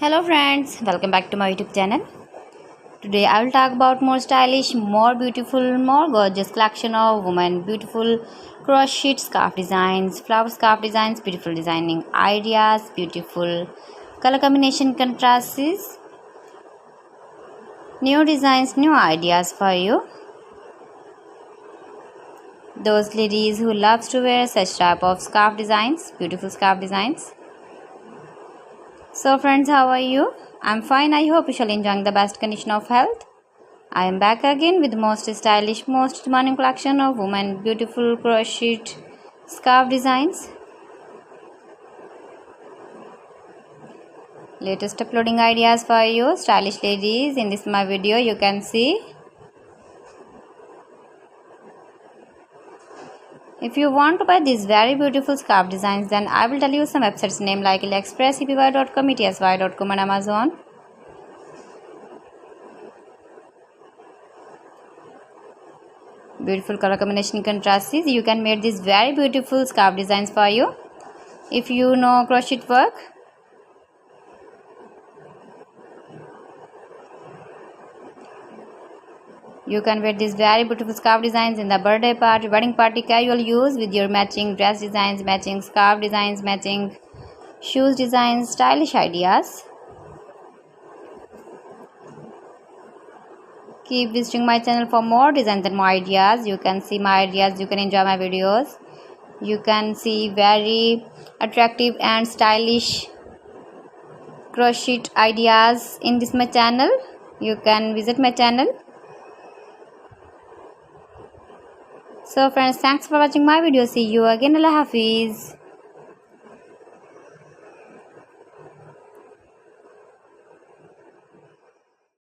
Hello friends, welcome back to my YouTube channel. Today I will talk about more stylish, more beautiful, more gorgeous collection of women beautiful crochet scarf designs, flower scarf designs, beautiful designing ideas, beautiful color combination contrasts, new designs, new ideas for you. Those ladies who loves to wear such type of scarf designs, beautiful scarf designs. So friends, how are you? I'm fine. I hope you shall enjoy the best condition of health. I am back again with the most stylish, most demanding collection of women beautiful crochet scarf designs. Latest uploading ideas for you, stylish ladies. In this my video, you can see. If you want to buy these very beautiful scarf designs, then I will tell you some websites name like AliExpress, epy.com, etsy.com and Amazon. Beautiful color combination contrasts. You can make these very beautiful scarf designs for you. If you know crochet work, you can wear these very beautiful scarf designs in the birthday party, wedding party, casual use with your matching dress designs, matching scarf designs, matching shoes designs, stylish ideas. Keep visiting my channel for more designs and more ideas. You can see my ideas, you can enjoy my videos. You can see very attractive and stylish crochet ideas in this my channel. You can visit my channel. So friends, thanks for watching my video. See you again. Allah Hafiz.